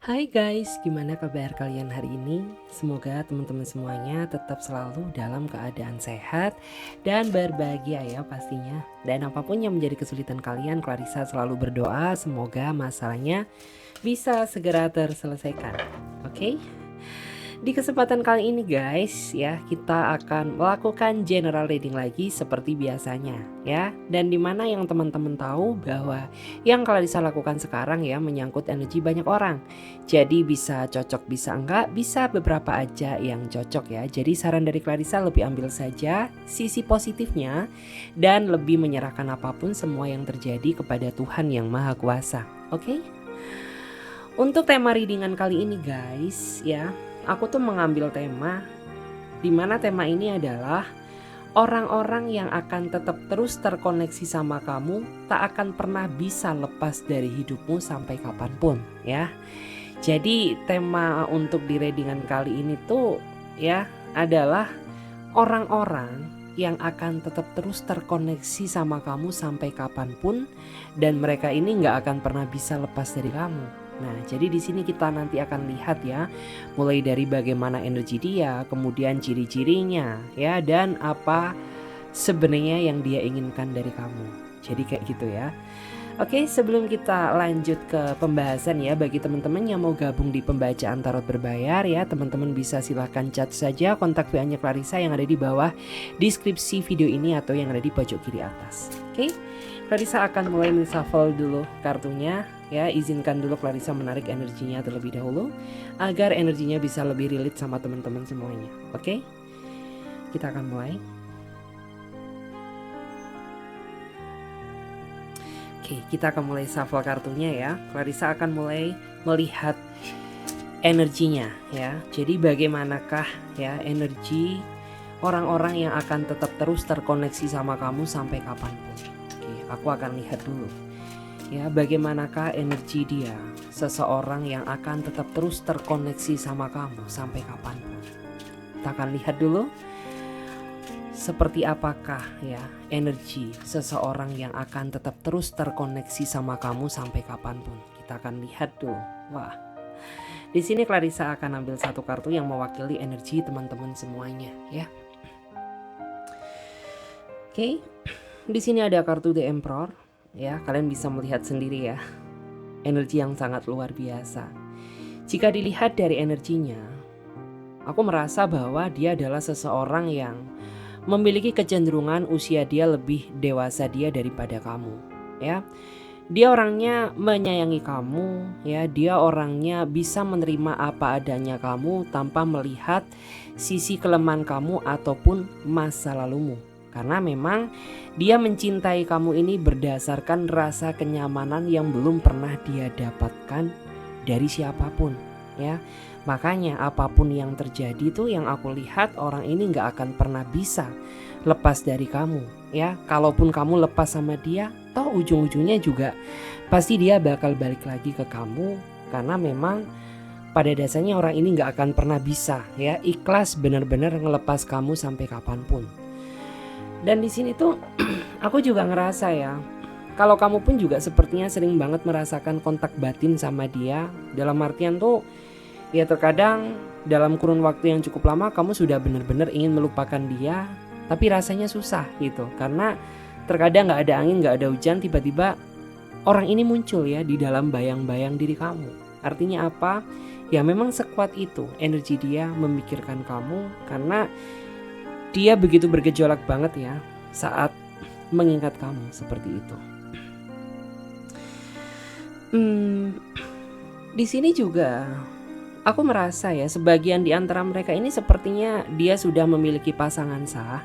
Hai guys, gimana kabar kalian hari ini? Semoga teman-teman semuanya tetap selalu dalam keadaan sehat dan berbahagia ya pastinya. Dan apapun yang menjadi kesulitan kalian, Clarissa selalu berdoa semoga masalahnya bisa segera terselesaikan. Oke? Di kesempatan kali ini guys ya, kita akan melakukan general reading lagi seperti biasanya ya. Dan dimana yang teman-teman tahu bahwa yang Clarissa lakukan sekarang ya menyangkut energi banyak orang. Jadi bisa cocok bisa enggak, bisa beberapa aja yang cocok ya. Jadi saran dari Clarissa lebih ambil saja sisi positifnya dan lebih menyerahkan apapun semua yang terjadi kepada Tuhan yang Maha Kuasa. Oke? Untuk tema readingan kali ini guys ya, aku tuh mengambil tema dimana tema ini adalah orang-orang yang akan tetap terus terkoneksi sama kamu, tak akan pernah bisa lepas dari hidupmu sampai kapanpun ya. Jadi tema untuk di readingan kali ini tuh ya adalah orang-orang yang akan tetap terus terkoneksi sama kamu sampai kapanpun, dan mereka ini nggak akan pernah bisa lepas dari kamu. Nah, jadi di sini kita nanti akan lihat ya, mulai dari bagaimana energi dia, kemudian ciri-cirinya, ya, dan apa sebenarnya yang dia inginkan dari kamu. Jadi kayak gitu ya. Oke, sebelum kita lanjut ke pembahasan ya, bagi teman-teman yang mau gabung di pembacaan tarot berbayar ya, teman-teman bisa silahkan chat saja kontak WA-nya Clarissa yang ada di bawah deskripsi video ini atau yang ada di pojok kiri atas. Oke, Clarissa akan mulai men-shuffle dulu kartunya ya. Izinkan dulu Clarissa menarik energinya terlebih dahulu agar energinya bisa lebih relate sama teman-teman semuanya. Oke, kita akan mulai. Oke, kita akan mulai shuffle kartunya ya. Clarissa akan mulai melihat energinya ya. Jadi bagaimanakah ya energi orang-orang yang akan tetap terus terkoneksi sama kamu sampai kapanpun. Oke, aku akan lihat dulu ya, bagaimanakah energi dia, seseorang yang akan tetap terus terkoneksi sama kamu sampai kapanpun. Kita akan lihat dulu seperti apakah ya energi seseorang yang akan tetap terus terkoneksi sama kamu sampai kapanpun. Kita akan lihat dulu. Wah, di sini Clarissa akan ambil satu kartu yang mewakili energi teman-teman semuanya ya. Oke, di sini ada kartu The Emperor ya. Kalian bisa melihat sendiri ya, energi yang sangat luar biasa. Jika dilihat dari energinya, aku merasa bahwa dia adalah seseorang yang memiliki kecenderungan usia dia lebih dewasa dia daripada kamu ya. Dia orangnya menyayangi kamu ya, dia orangnya bisa menerima apa adanya kamu tanpa melihat sisi kelemahan kamu ataupun masa lalumu. Karena memang dia mencintai kamu ini berdasarkan rasa kenyamanan yang belum pernah dia dapatkan dari siapapun ya. Makanya apapun yang terjadi tuh yang aku lihat orang ini gak akan pernah bisa lepas dari kamu ya. Kalaupun kamu lepas sama dia, toh ujung-ujungnya juga pasti dia bakal balik lagi ke kamu. Karena memang pada dasarnya orang ini gak akan pernah bisa ya ikhlas benar-benar ngelepas kamu sampai kapanpun. Dan di sini tuh aku juga ngerasa ya, kalau kamu pun juga sepertinya sering banget merasakan kontak batin sama dia. Dalam artian tuh ya terkadang dalam kurun waktu yang cukup lama kamu sudah benar-benar ingin melupakan dia, tapi rasanya susah gitu. Karena terkadang gak ada angin, gak ada hujan, tiba-tiba orang ini muncul ya di dalam bayang-bayang diri kamu. Artinya apa? Ya memang sekuat itu energi dia memikirkan kamu, karena dia begitu bergejolak banget ya saat mengingat kamu seperti itu. Di sini juga aku merasa ya sebagian di antara mereka ini sepertinya dia sudah memiliki pasangan sah,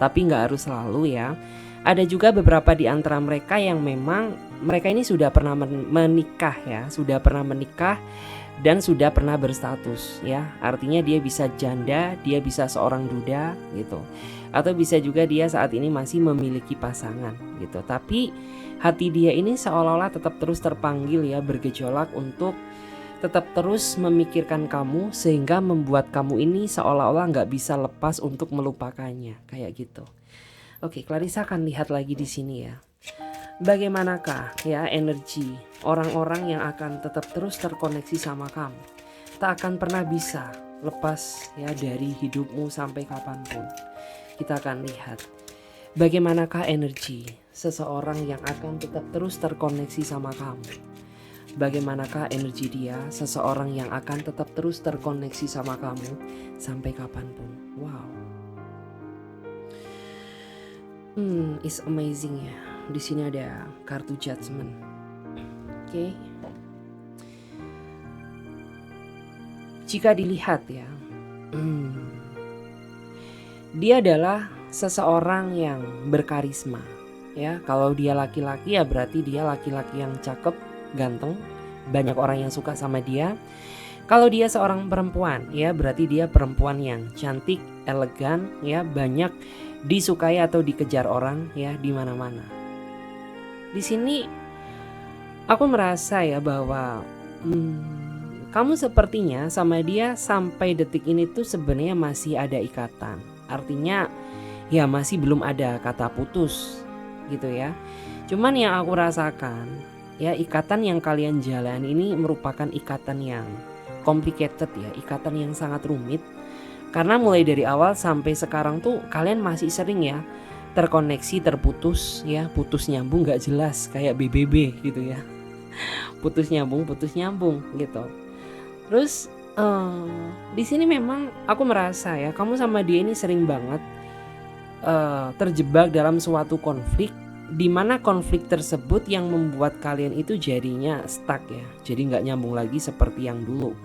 tapi nggak harus selalu ya. Ada juga beberapa di antara mereka yang memang mereka ini sudah pernah menikah ya, sudah pernah menikah dan sudah pernah berstatus ya. Artinya dia bisa janda, dia bisa seorang duda gitu. Atau bisa juga dia saat ini masih memiliki pasangan gitu. Tapi hati dia ini seolah-olah tetap terus terpanggil ya, bergejolak untuk tetap terus memikirkan kamu, sehingga membuat kamu ini seolah-olah gak bisa lepas untuk melupakannya, kayak gitu. Oke, Clarissa akan lihat lagi di sini ya. Bagaimanakah ya energi orang-orang yang akan tetap terus terkoneksi sama kamu? Tak akan pernah bisa lepas ya dari hidupmu sampai kapanpun. Kita akan lihat bagaimanakah energi seseorang yang akan tetap terus terkoneksi sama kamu. Bagaimanakah energi dia, seseorang yang akan tetap terus terkoneksi sama kamu sampai kapanpun. Wow. It's amazing ya. Di sini ada kartu judgment. Oke. Jika dilihat ya, dia adalah seseorang yang berkarisma. Ya, kalau dia laki-laki ya berarti dia laki-laki yang cakep, ganteng, banyak orang yang suka sama dia. Kalau dia seorang perempuan, ya berarti dia perempuan yang cantik, elegan, ya banyak disukai atau dikejar orang ya di mana-mana. Di sini aku merasa ya bahwa kamu sepertinya sama dia sampai detik ini tuh sebenarnya masih ada ikatan. Artinya ya masih belum ada kata putus gitu ya. Cuman yang aku rasakan ya ikatan yang kalian jalan ini merupakan ikatan yang complicated ya, ikatan yang sangat rumit. Karena mulai dari awal sampai sekarang tuh kalian masih sering ya terkoneksi, terputus ya, putus nyambung gak jelas kayak BBB gitu ya. putus nyambung gitu. Terus di sini memang aku merasa ya kamu sama dia ini sering banget terjebak dalam suatu konflik, di mana konflik tersebut yang membuat kalian itu jadinya stuck ya, jadi nggak nyambung lagi seperti yang dulu.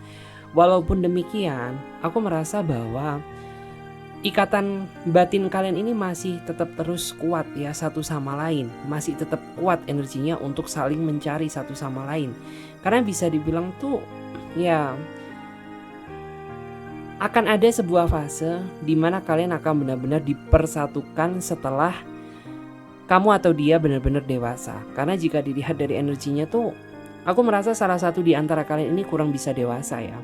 Walaupun demikian, aku merasa bahwa ikatan batin kalian ini masih tetap terus kuat ya satu sama lain, masih tetap kuat energinya untuk saling mencari satu sama lain. Karena bisa dibilang tuh ya akan ada sebuah fase di mana kalian akan benar-benar dipersatukan setelah kamu atau dia benar-benar dewasa. Karena jika dilihat dari energinya tuh, aku merasa salah satu di antara kalian ini kurang bisa dewasa ya.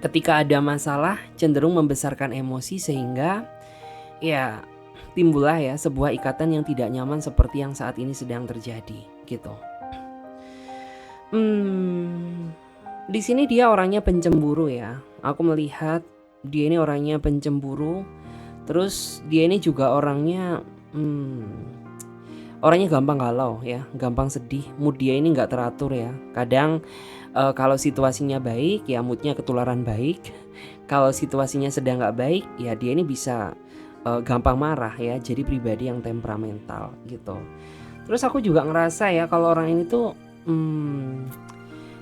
Ketika ada masalah cenderung membesarkan emosi sehingga ya timbullah ya sebuah ikatan yang tidak nyaman seperti yang saat ini sedang terjadi gitu. Di sini dia orangnya pencemburu ya. Aku melihat dia ini orangnya pencemburu. Terus dia ini juga orangnya gampang galau ya, gampang sedih. Mood dia ini nggak teratur ya. Kadang kalau situasinya baik ya moodnya ketularan baik. Kalau situasinya sedang nggak baik ya dia ini bisa gampang marah ya. Jadi pribadi yang temperamental gitu. Terus aku juga ngerasa ya kalau orang ini tuh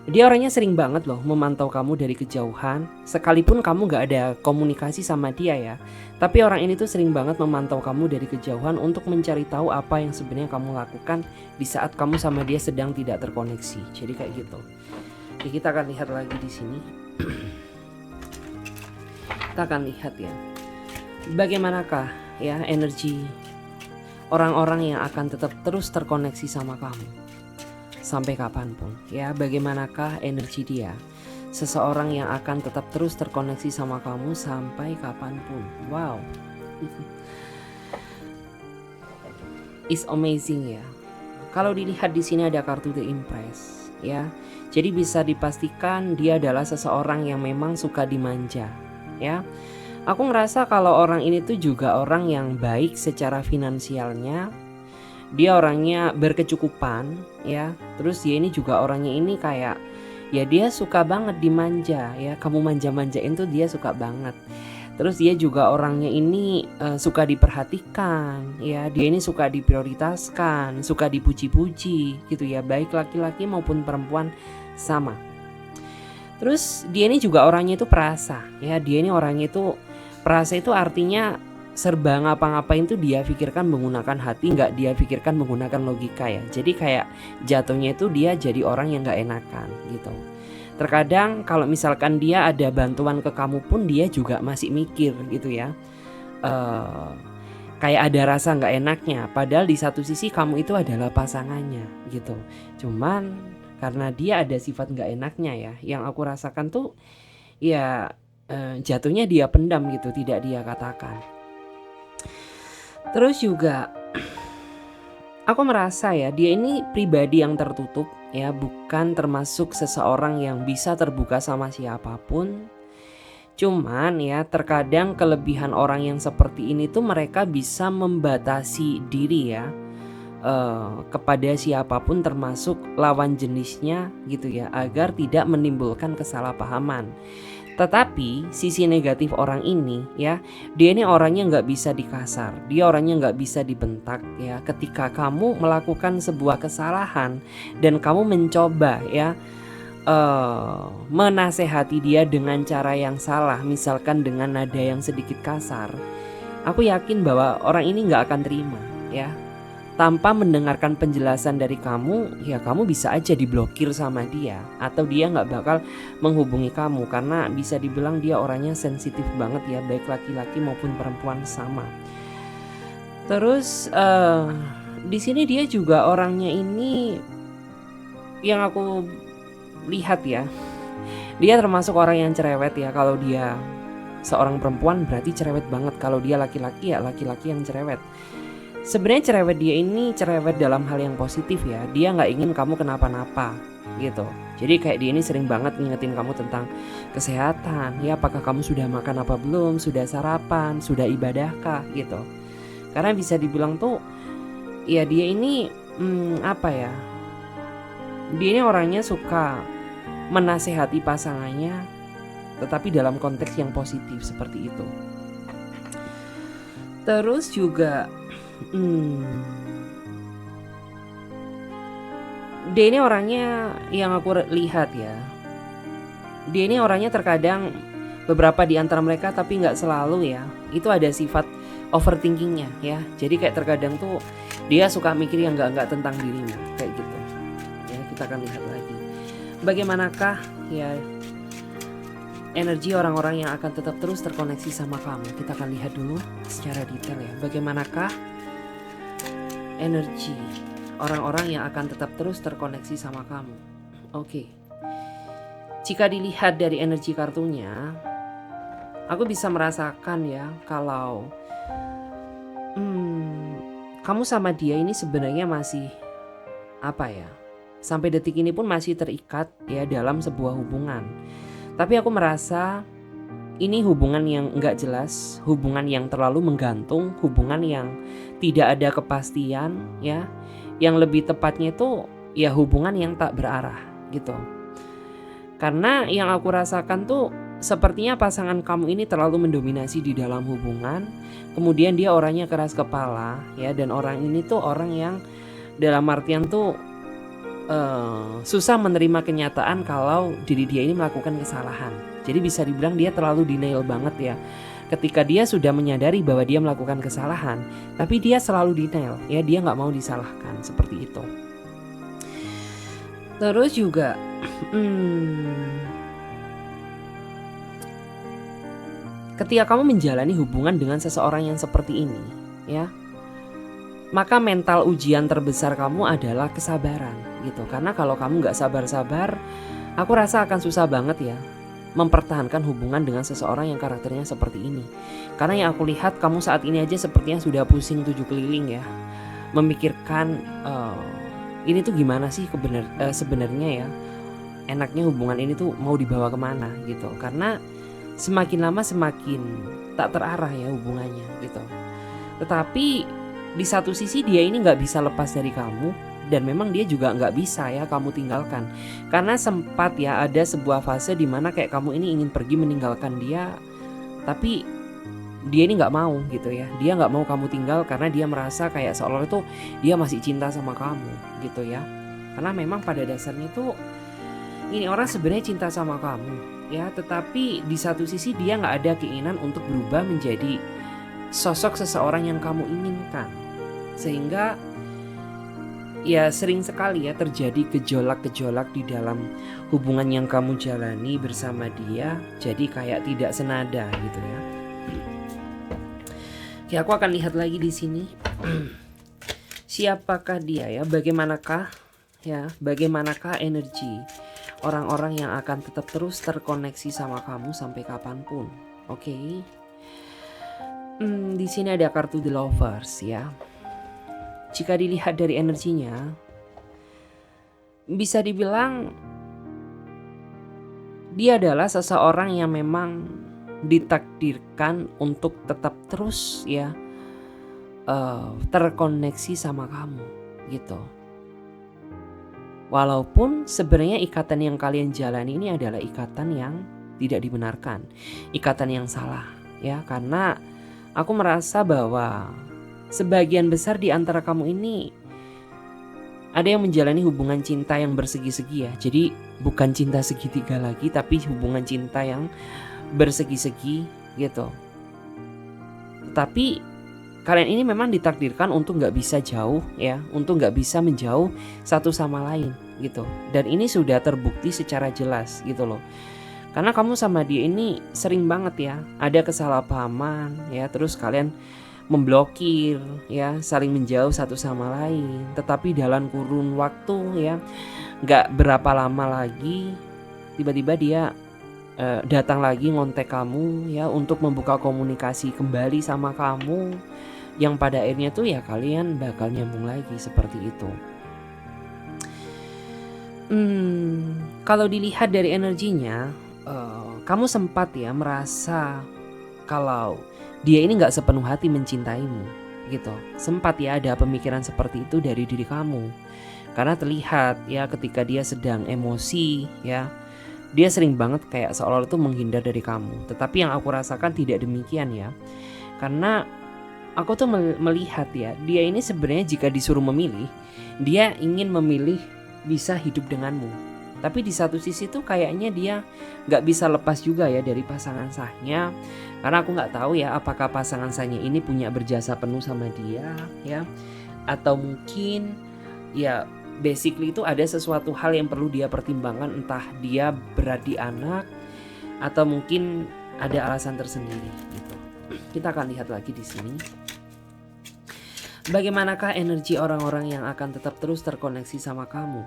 dia orangnya sering banget loh memantau kamu dari kejauhan. Sekalipun kamu gak ada komunikasi sama dia ya, tapi orang ini tuh sering banget memantau kamu dari kejauhan untuk mencari tahu apa yang sebenarnya kamu lakukan di saat kamu sama dia sedang tidak terkoneksi. Jadi kayak gitu. Oke, kita akan lihat lagi di sini. Kita akan lihat ya, bagaimanakah ya energi orang-orang yang akan tetap terus terkoneksi sama kamu sampai kapanpun ya. Bagaimanakah energi dia, seseorang yang akan tetap terus terkoneksi sama kamu sampai kapanpun. Wow. It's amazing ya. Kalau dilihat di sini ada kartu The Empress ya. Jadi bisa dipastikan dia adalah seseorang yang memang suka dimanja ya. Aku ngerasa kalau orang ini tuh juga orang yang baik secara finansialnya. Dia orangnya berkecukupan ya. Terus dia ini juga orangnya ini kayak ya dia suka banget dimanja ya. Kamu manja-manjain tuh dia suka banget. Terus dia juga orangnya ini suka diperhatikan ya. Dia ini suka diprioritaskan, suka dipuji-puji gitu ya. Baik laki-laki maupun perempuan sama. Terus dia ini juga orangnya itu perasa ya. Dia ini orangnya itu perasa, itu artinya serba ngapa-ngapain tuh dia pikirkan menggunakan hati, nggak dia pikirkan menggunakan logika ya. Jadi kayak jatuhnya itu dia jadi orang yang nggak enakan gitu. Terkadang kalau misalkan dia ada bantuan ke kamu pun dia juga masih mikir gitu ya. Kayak ada rasa nggak enaknya. Padahal di satu sisi kamu itu adalah pasangannya gitu. Cuman karena dia ada sifat nggak enaknya ya, yang aku rasakan tuh ya jatuhnya dia pendam gitu, tidak dia katakan. Terus juga Aku merasa ya dia ini pribadi yang tertutup ya, bukan termasuk seseorang yang bisa terbuka sama siapapun. Cuman ya terkadang kelebihan orang yang seperti ini tuh mereka bisa membatasi diri ya, kepada siapapun termasuk lawan jenisnya gitu ya, agar tidak menimbulkan kesalahpahaman. Tetapi sisi negatif orang ini ya, dia ini orangnya nggak bisa dikasar, dia orangnya nggak bisa dibentak ya. Ketika kamu melakukan sebuah kesalahan dan kamu mencoba ya, menasehati dia dengan cara yang salah, misalkan dengan nada yang sedikit kasar, aku yakin bahwa orang ini nggak akan terima ya. Tanpa mendengarkan penjelasan dari kamu, ya kamu bisa aja diblokir sama dia, atau dia nggak bakal menghubungi kamu, karena bisa dibilang dia orangnya sensitif banget ya, baik laki-laki maupun perempuan sama. Terus di sini dia juga orangnya ini yang aku lihat ya, dia termasuk orang yang cerewet ya. Kalau dia seorang perempuan berarti cerewet banget, kalau dia laki-laki ya laki-laki yang cerewet. Sebenarnya cerewet dia ini cerewet dalam hal yang positif ya. Dia nggak ingin kamu kenapa-napa gitu. Jadi kayak dia ini sering banget ngingetin kamu tentang kesehatan. Ya apakah kamu sudah makan apa belum? Sudah sarapan? Sudah ibadahkah? Gitu. Karena bisa dibilang tuh ya dia ini apa ya? Dia ini orangnya suka menasehati pasangannya, tetapi dalam konteks yang positif seperti itu. Terus juga dia ini orangnya yang aku lihat ya, dia ini orangnya terkadang beberapa di antara mereka, tapi nggak selalu ya, itu ada sifat overthinkingnya ya. Jadi kayak terkadang tuh dia suka mikir yang nggak tentang dirinya kayak gitu ya. Kita akan lihat lagi bagaimanakah ya energi orang-orang yang akan tetap terus terkoneksi sama kamu. Kita akan lihat dulu secara detail ya, bagaimanakah energi orang-orang yang akan tetap terus terkoneksi sama kamu. Oke. Jika dilihat dari energi kartunya, aku bisa merasakan ya kalau kamu sama dia ini sebenarnya masih apa ya, sampai detik ini pun masih terikat ya dalam sebuah hubungan. Tapi aku merasa ini hubungan yang enggak jelas, hubungan yang terlalu menggantung, hubungan yang tidak ada kepastian ya. Yang lebih tepatnya itu ya hubungan yang tak berarah gitu. Karena yang aku rasakan tuh sepertinya pasangan kamu ini terlalu mendominasi di dalam hubungan. Kemudian dia orangnya keras kepala ya, dan orang ini tuh orang yang dalam artian tuh susah menerima kenyataan kalau diri dia ini melakukan kesalahan. Jadi bisa dibilang dia terlalu denial banget ya. Ketika dia sudah menyadari bahwa dia melakukan kesalahan, tapi dia selalu denial ya, dia nggak mau disalahkan seperti itu. Terus juga ketika kamu menjalani hubungan dengan seseorang yang seperti ini ya, maka mental ujian terbesar kamu adalah kesabaran gitu. Karena kalau kamu nggak sabar-sabar, aku rasa akan susah banget ya mempertahankan hubungan dengan seseorang yang karakternya seperti ini. Karena yang aku lihat kamu saat ini aja sepertinya sudah pusing 7 keliling ya, memikirkan ini tuh gimana sih sebenarnya ya, enaknya hubungan ini tuh mau dibawa kemana gitu. Karena semakin lama semakin tak terarah ya hubungannya gitu. Tetapi di satu sisi dia ini nggak bisa lepas dari kamu, dan memang dia juga nggak bisa ya kamu tinggalkan. Karena sempat ya ada sebuah fase di mana kayak kamu ini ingin pergi meninggalkan dia, tapi dia ini nggak mau gitu ya. Dia nggak mau kamu tinggal karena dia merasa kayak seolah itu dia masih cinta sama kamu gitu ya. Karena memang pada dasarnya tuh ini orang sebenarnya cinta sama kamu ya, tetapi di satu sisi dia nggak ada keinginan untuk berubah menjadi sosok seseorang yang kamu inginkan. Sehingga ya sering sekali ya terjadi gejolak-gejolak di dalam hubungan yang kamu jalani bersama dia, jadi kayak tidak senada gitu ya. Oke, aku akan lihat lagi di sini. Siapakah dia ya? Bagaimanakah energi orang-orang yang akan tetap terus terkoneksi sama kamu sampai kapanpun? Oke. Di sini ada kartu The Lovers ya. jika dilihat dari energinya, bisa dibilang dia adalah seseorang yang memang ditakdirkan untuk tetap terus ya terkoneksi sama kamu gitu. Walaupun sebenarnya ikatan yang kalian jalani ini adalah ikatan yang tidak dibenarkan, ikatan yang salah ya, karena aku merasa bahwa sebagian besar di antara kamu ini ada yang menjalani hubungan cinta yang bersegi-segi ya. Jadi bukan cinta segitiga lagi, tapi hubungan cinta yang bersegi-segi gitu. Tetapi kalian ini memang ditakdirkan untuk gak bisa jauh ya, untuk gak bisa menjauh satu sama lain gitu. Dan ini sudah terbukti secara jelas gitu loh. Karena kamu sama dia ini sering banget ya ada kesalahpahaman ya, terus kalian memblokir ya, saling menjauh satu sama lain. Tetapi dalam kurun waktu ya gak berapa lama lagi tiba-tiba dia datang lagi ngontek kamu ya untuk membuka komunikasi kembali sama kamu, yang pada akhirnya tuh ya kalian bakal nyambung lagi seperti itu. Kalau dilihat dari energinya, kamu sempat ya merasa kalau dia ini gak sepenuh hati mencintaimu gitu. Sempat ya ada pemikiran seperti itu dari diri kamu. Karena terlihat ya ketika dia sedang emosi ya, dia sering banget kayak seolah-olah itu menghindar dari kamu. Tetapi yang aku rasakan tidak demikian ya. Karena aku tuh melihat ya, dia ini sebenarnya jika disuruh memilih, dia ingin memilih bisa hidup denganmu. Tapi di satu sisi tuh kayaknya dia gak bisa lepas juga ya dari pasangan sahnya. Karena aku gak tahu ya apakah pasangan sahnya ini punya berjasa penuh sama dia ya, atau mungkin ya basically itu ada sesuatu hal yang perlu dia pertimbangkan, entah dia beradik anak atau mungkin ada alasan tersendiri gitu. Kita akan lihat lagi di sini. Bagaimanakah energi orang-orang yang akan tetap terus terkoneksi sama kamu?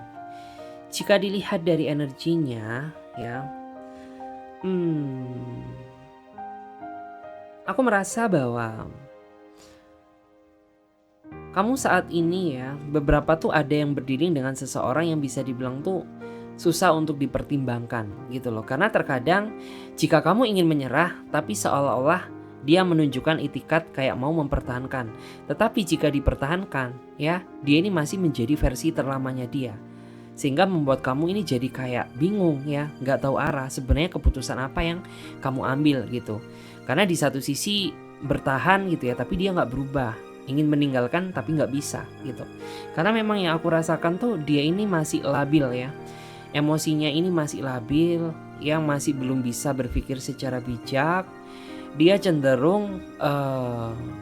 Jika dilihat dari energinya ya, aku merasa bahwa kamu saat ini ya beberapa tuh ada yang berdiri dengan seseorang yang bisa dibilang tuh susah untuk dipertimbangkan gitu loh. Karena terkadang jika kamu ingin menyerah tapi seolah-olah dia menunjukkan itikat kayak mau mempertahankan. Tetapi jika dipertahankan ya, dia ini masih menjadi versi terlamanya dia. Sehingga membuat kamu ini jadi kayak bingung ya, gak tahu arah sebenarnya keputusan apa yang kamu ambil gitu. Karena di satu sisi bertahan gitu ya, tapi dia gak berubah, ingin meninggalkan tapi gak bisa gitu. Karena memang yang aku rasakan tuh dia ini masih labil ya, emosinya ini masih labil, yang masih belum bisa berpikir secara bijak. Dia cenderung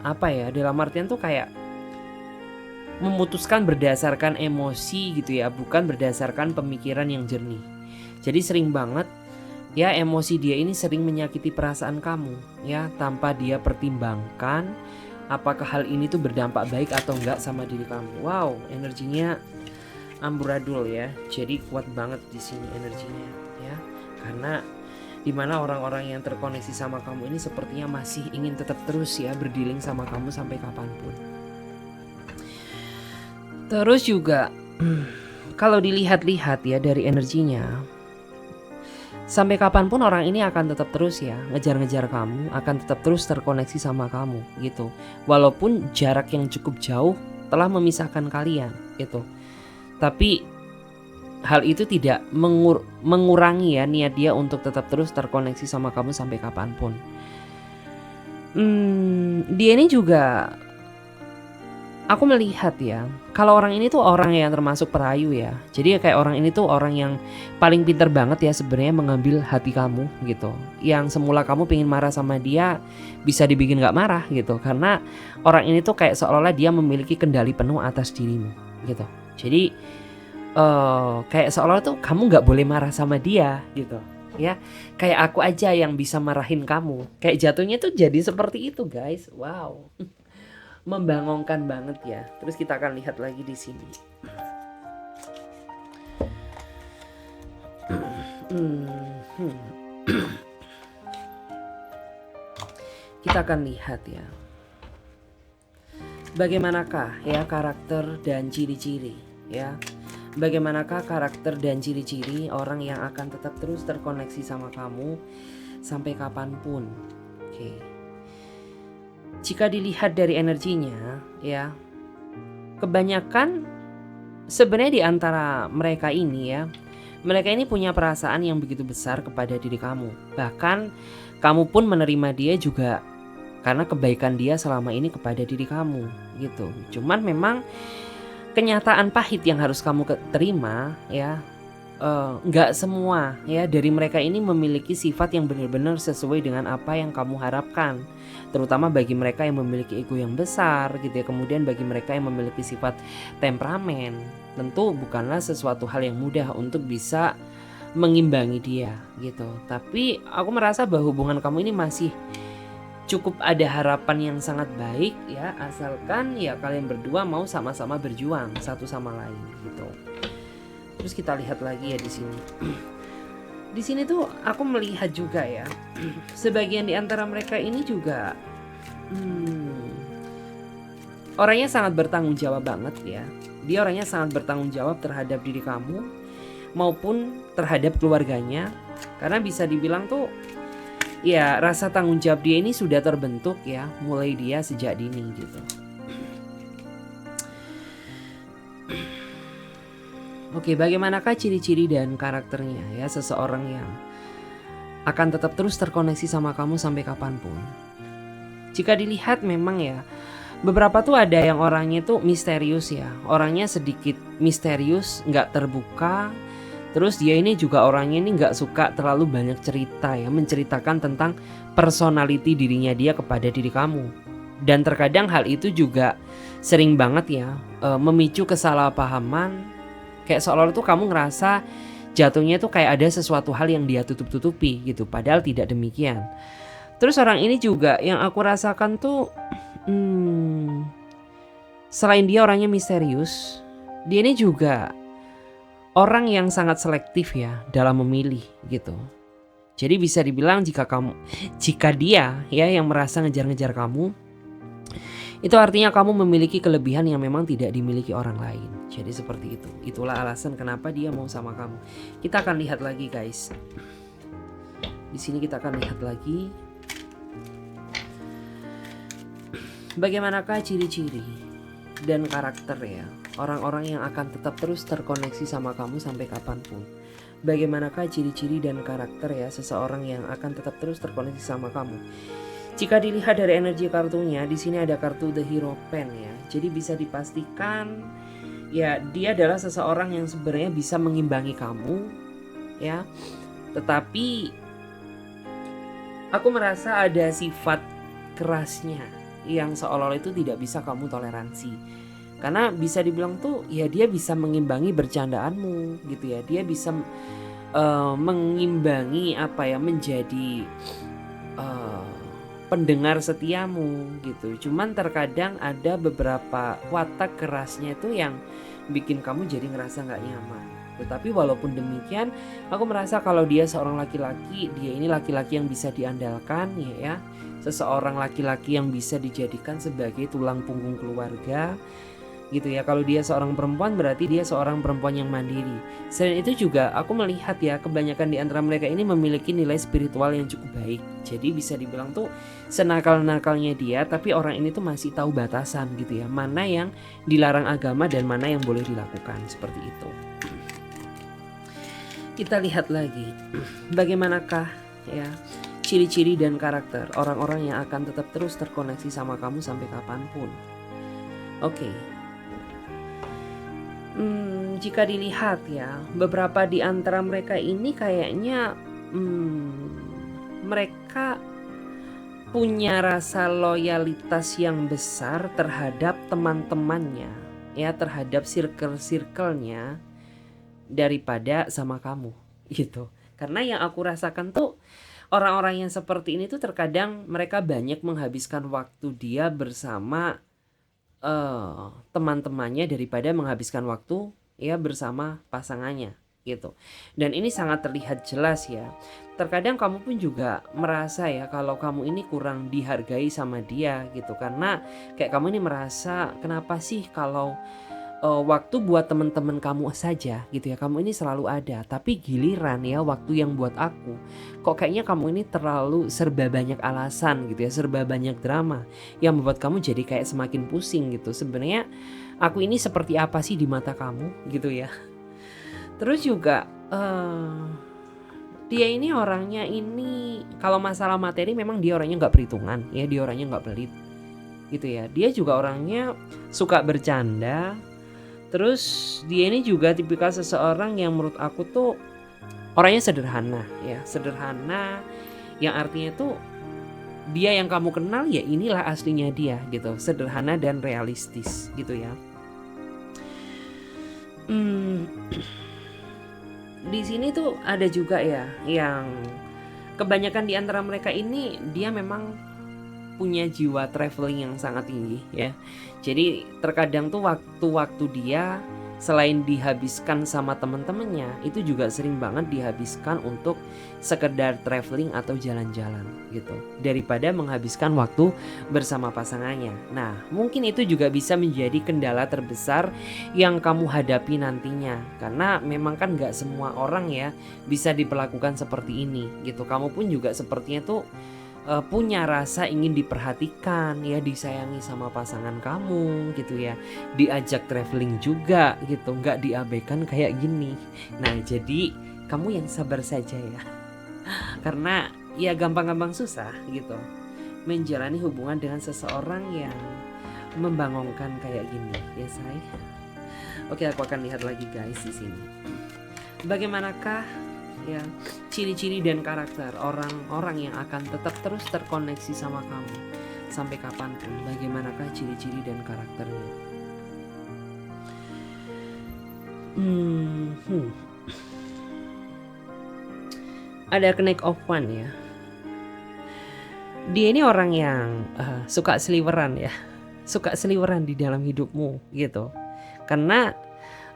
dalam artian tuh kayak memutuskan berdasarkan emosi gitu ya, bukan berdasarkan pemikiran yang jernih. Jadi sering banget ya emosi dia ini sering menyakiti perasaan kamu ya, tanpa dia pertimbangkan apakah hal ini tuh berdampak baik atau enggak sama diri kamu. Wow, energinya amburadul ya. Jadi kuat banget di sini energinya ya. Karena dimana orang-orang yang terkoneksi sama kamu ini sepertinya masih ingin tetap terus ya berdealing sama kamu sampai kapanpun. Terus juga kalau dilihat-lihat ya dari energinya, sampai kapanpun orang ini akan tetap terus ya ngejar-ngejar kamu, akan tetap terus terkoneksi sama kamu gitu. Walaupun jarak yang cukup jauh telah memisahkan kalian gitu. Tapi hal itu tidak mengurangi ya niat dia untuk tetap terus terkoneksi sama kamu sampai kapanpun. Dia ini juga aku melihat ya, kalau orang ini tuh orang yang termasuk perayu ya. Jadi kayak orang ini tuh orang yang paling pintar banget ya sebenarnya mengambil hati kamu gitu. Yang semula kamu pengen marah sama dia bisa dibikin gak marah gitu. Karena orang ini tuh kayak seolah-olah dia memiliki kendali penuh atas dirimu gitu. Jadi kayak seolah-olah tuh kamu gak boleh marah sama dia gitu ya. Kayak aku aja yang bisa marahin kamu. Kayak jatuhnya tuh jadi seperti itu guys. Wow. Membangunkan banget ya. Terus kita akan lihat lagi di sini. Kita akan lihat ya. Bagaimanakah ya karakter dan ciri-ciri ya? Bagaimanakah karakter dan ciri-ciri orang yang akan tetap terus terkoneksi sama kamu sampai kapanpun? Oke. Jika dilihat dari energinya ya, kebanyakan sebenarnya di antara mereka ini ya, mereka ini punya perasaan yang begitu besar kepada diri kamu. Bahkan kamu pun menerima dia juga karena kebaikan dia selama ini kepada diri kamu gitu. Cuman memang kenyataan pahit yang harus kamu terima ya, nggak semua ya dari mereka ini memiliki sifat yang benar-benar sesuai dengan apa yang kamu harapkan. Terutama bagi mereka yang memiliki ego yang besar gitu ya. Kemudian bagi mereka yang memiliki sifat temperamen, tentu bukanlah sesuatu hal yang mudah untuk bisa mengimbangi dia gitu. Tapi aku merasa bahwa hubungan kamu ini masih cukup ada harapan yang sangat baik ya, asalkan ya kalian berdua mau sama-sama berjuang satu sama lain gitu. Terus kita lihat lagi ya di sini. Di sini tuh aku melihat juga ya, sebagian di antara mereka ini juga orangnya sangat bertanggung jawab banget ya. Dia orangnya sangat bertanggung jawab terhadap diri kamu maupun terhadap keluarganya. Karena bisa dibilang tuh ya rasa tanggung jawab dia ini sudah terbentuk ya, mulai dia sejak dini gitu. Oke, bagaimanakah ciri-ciri dan karakternya ya seseorang yang akan tetap terus terkoneksi sama kamu sampai kapanpun? Jika dilihat memang ya, beberapa tuh ada yang orangnya tuh misterius ya, orangnya sedikit misterius, nggak terbuka. Terus dia ini juga orangnya ini nggak suka terlalu banyak cerita ya, menceritakan tentang personality dirinya dia kepada diri kamu. Dan terkadang hal itu juga sering banget ya memicu kesalahpahaman. Kayak seolah-olah tuh kamu ngerasa jatuhnya tuh kayak ada sesuatu hal yang dia tutup-tutupi gitu, padahal tidak demikian. Terus orang ini juga yang aku rasakan tuh selain dia orangnya misterius, dia ini juga orang yang sangat selektif ya dalam memilih gitu. Jadi bisa dibilang jika dia ya yang merasa ngejar-ngejar kamu, itu artinya kamu memiliki kelebihan yang memang tidak dimiliki orang lain. Jadi seperti itu. Itulah alasan kenapa dia mau sama kamu. Kita akan lihat lagi guys. Di sini kita akan lihat lagi. Bagaimanakah ciri-ciri dan karakter ya orang-orang yang akan tetap terus terkoneksi sama kamu sampai kapanpun. Bagaimanakah ciri-ciri dan karakter ya seseorang yang akan tetap terus terkoneksi sama kamu. Jika dilihat dari energi kartunya, di sini ada kartu The Hierophant ya. Jadi bisa dipastikan ya dia adalah seseorang yang sebenarnya bisa mengimbangi kamu ya. Tetapi aku merasa ada sifat kerasnya yang seolah-olah itu tidak bisa kamu toleransi. Karena bisa dibilang tuh ya dia bisa mengimbangi bercandaanmu gitu ya. Dia bisa mengimbangi menjadi pendengar setiamu gitu. Cuman terkadang ada beberapa watak kerasnya itu yang bikin kamu jadi ngerasa gak nyaman. Tetapi walaupun demikian, aku merasa kalau dia seorang laki-laki, dia ini laki-laki yang bisa diandalkan ya. Seseorang laki-laki yang bisa dijadikan sebagai tulang punggung keluarga gitu ya. Kalau dia seorang perempuan berarti dia seorang perempuan yang mandiri. Selain itu juga aku melihat ya kebanyakan di antara mereka ini memiliki nilai spiritual yang cukup baik. Jadi bisa dibilang tuh senakal-nakalnya dia, tapi orang ini tuh masih tahu batasan gitu ya. Mana yang dilarang agama dan mana yang boleh dilakukan, seperti itu. Kita lihat lagi bagaimanakah ya ciri-ciri dan karakter orang-orang yang akan tetap terus terkoneksi sama kamu sampai kapanpun. Oke. Jika dilihat ya, beberapa di antara mereka ini kayaknya mereka punya rasa loyalitas yang besar terhadap teman-temannya ya, terhadap circle-circle-nya daripada sama kamu gitu. Karena yang aku rasakan tuh orang-orang yang seperti ini tuh terkadang mereka banyak menghabiskan waktu dia bersama teman-temannya daripada menghabiskan waktu ya bersama pasangannya gitu. Dan ini sangat terlihat jelas ya. Terkadang kamu pun juga merasa ya kalau kamu ini kurang dihargai sama dia gitu, karena kayak kamu ini merasa kenapa sih kalau waktu buat teman-teman kamu saja gitu ya, kamu ini selalu ada, tapi giliran ya waktu yang buat aku, kok kayaknya kamu ini terlalu serba banyak alasan gitu ya, serba banyak drama yang membuat kamu jadi kayak semakin pusing gitu. Sebenarnya aku ini seperti apa sih di mata kamu gitu ya. Terus juga dia ini orangnya ini kalau masalah materi memang dia orangnya nggak perhitungan ya, dia orangnya nggak pelit gitu ya. Dia juga orangnya suka bercanda. Terus dia ini juga tipikal seseorang yang menurut aku tuh orangnya sederhana ya, sederhana yang artinya tuh dia yang kamu kenal ya inilah aslinya dia gitu, sederhana dan realistis gitu ya. Di sini tuh ada juga ya yang kebanyakan di antara mereka ini dia memang punya jiwa traveling yang sangat tinggi ya. Jadi terkadang tuh waktu-waktu dia selain dihabiskan sama teman-temannya, itu juga sering banget dihabiskan untuk sekedar traveling atau jalan-jalan gitu, daripada menghabiskan waktu bersama pasangannya. Nah, mungkin itu juga bisa menjadi kendala terbesar yang kamu hadapi nantinya, karena memang kan gak semua orang ya bisa diperlakukan seperti ini gitu. Kamu pun juga sepertinya tuh punya rasa ingin diperhatikan ya, disayangi sama pasangan kamu gitu ya, diajak traveling juga gitu, nggak diabaikan kayak gini. Nah jadi kamu yang sabar saja ya, karena ya gampang-gampang susah gitu menjalani hubungan dengan seseorang yang membangunkan kayak gini ya say. Oke, aku akan lihat lagi guys di sini. Bagaimanakah ya ciri-ciri dan karakter orang-orang yang akan tetap terus terkoneksi sama kamu sampai kapanpun? Bagaimanakah ciri-ciri dan karakternya? Ada Knight of Wands ya. Dia ini orang yang suka seliweran ya, suka seliweran di dalam hidupmu gitu. Karena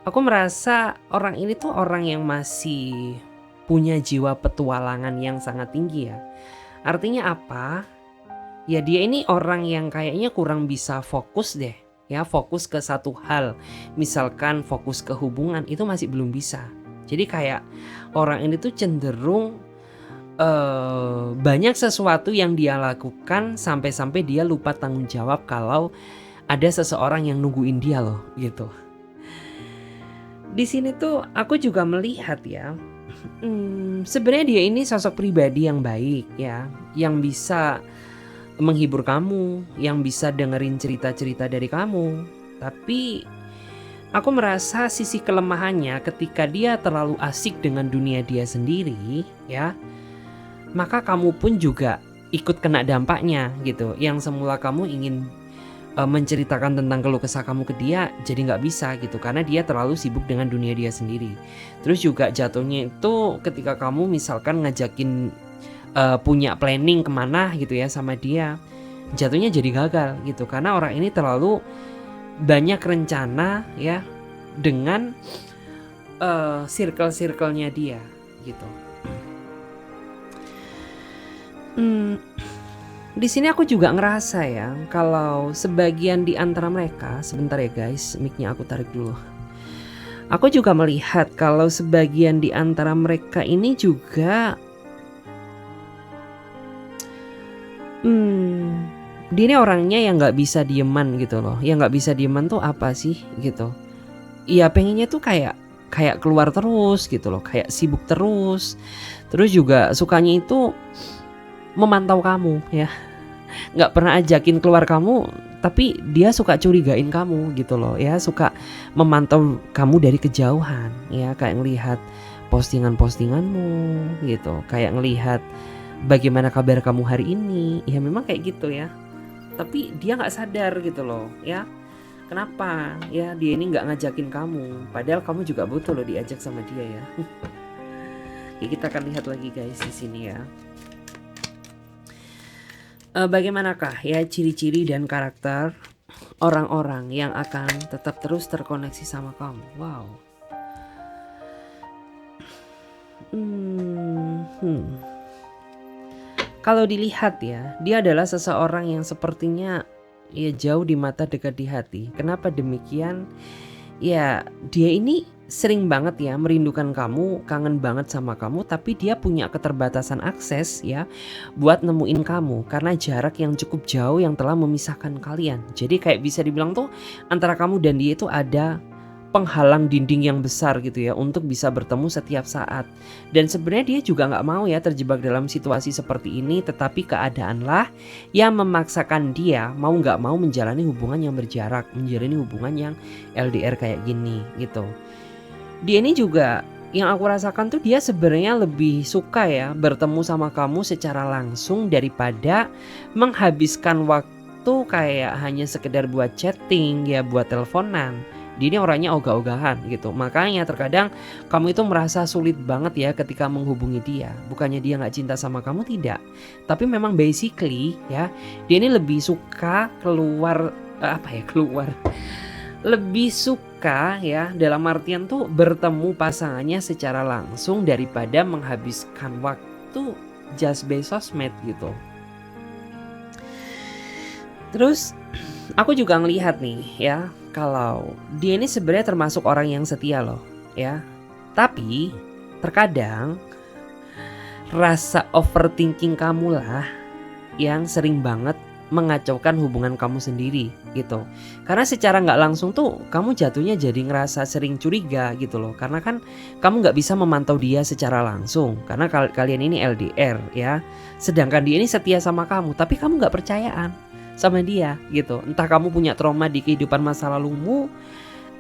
aku merasa orang ini tuh orang yang masih punya jiwa petualangan yang sangat tinggi ya. Artinya apa? Ya dia ini orang yang kayaknya kurang bisa fokus deh ya, fokus ke satu hal. Misalkan fokus ke hubungan itu masih belum bisa. Jadi kayak orang ini tuh cenderung banyak sesuatu yang dia lakukan sampai-sampai dia lupa tanggung jawab kalau ada seseorang yang nungguin dia loh gitu. Di sini tuh aku juga melihat ya, sebenarnya dia ini sosok pribadi yang baik ya, yang bisa menghibur kamu, yang bisa dengerin cerita-cerita dari kamu. Tapi aku merasa sisi kelemahannya ketika dia terlalu asik dengan dunia dia sendiri ya, maka kamu pun juga ikut kena dampaknya gitu. Yang semula kamu ingin menceritakan tentang keluh kesah kamu ke dia jadi nggak bisa gitu, karena dia terlalu sibuk dengan dunia dia sendiri. Terus juga jatuhnya itu ketika kamu misalkan ngajakin punya planning kemana gitu ya sama dia, jatuhnya jadi gagal gitu, karena orang ini terlalu banyak rencana ya dengan circle-circle-nya dia gitu. Di sini aku juga ngerasa ya kalau sebagian di antara mereka, sebentar ya guys, mic-nya aku tarik dulu. Aku juga melihat kalau sebagian di antara mereka ini juga dia ini orangnya yang nggak bisa dieman gitu loh. Yang nggak bisa dieman tuh apa sih gitu? Iya pengennya tuh kayak keluar terus gitu loh, kayak sibuk terus. Terus juga sukanya itu memantau kamu ya, nggak pernah ajakin keluar kamu, tapi dia suka curigain kamu gitu loh ya, suka memantau kamu dari kejauhan ya, kayak ngelihat postingan-postinganmu gitu, kayak ngelihat bagaimana kabar kamu hari ini ya, memang kayak gitu ya. Tapi dia nggak sadar gitu loh ya, kenapa ya dia ini nggak ngajakin kamu, padahal kamu juga butuh loh diajak sama dia ya. Ya kita akan lihat lagi guys di sini ya. Bagaimanakah ya ciri-ciri dan karakter orang-orang yang akan tetap terus terkoneksi sama kamu? Wow. Mmm, hmm. Kalau dilihat ya, dia adalah seseorang yang sepertinya ya jauh di mata dekat di hati. Kenapa demikian? Ya, dia ini sering banget ya merindukan kamu, kangen banget sama kamu, tapi dia punya keterbatasan akses ya buat nemuin kamu karena jarak yang cukup jauh yang telah memisahkan kalian. Jadi kayak bisa dibilang tuh antara kamu dan dia itu ada penghalang dinding yang besar gitu ya untuk bisa bertemu setiap saat. Dan sebenarnya dia juga nggak mau ya terjebak dalam situasi seperti ini, tetapi keadaanlah yang memaksakan dia mau nggak mau menjalani hubungan yang berjarak, menjalani hubungan yang LDR kayak gini gitu. Dia ini juga yang aku rasakan tuh dia sebenarnya lebih suka ya bertemu sama kamu secara langsung daripada menghabiskan waktu kayak hanya sekedar buat chatting ya buat teleponan. Dia ini orangnya ogah-ogahan gitu. Makanya terkadang kamu itu merasa sulit banget ya ketika menghubungi dia. Bukannya dia nggak cinta sama kamu, tidak. Tapi memang basically ya dia ini lebih suka keluar keluar lebih suka ya dalam artian tuh bertemu pasangannya secara langsung daripada menghabiskan waktu just by sosmed gitu. Terus aku juga ngelihat nih ya kalau dia ini sebenarnya termasuk orang yang setia loh ya. Tapi terkadang rasa overthinking kamu lah yang sering banget mengacaukan hubungan kamu sendiri gitu. Karena secara nggak langsung tuh kamu jatuhnya jadi ngerasa sering curiga gitu loh. Karena kan kamu nggak bisa memantau dia secara langsung. Karena kalian ini LDR ya. Sedangkan dia ini setia sama kamu, tapi kamu nggak percayaan sama dia gitu. Entah kamu punya trauma di kehidupan masa lalumu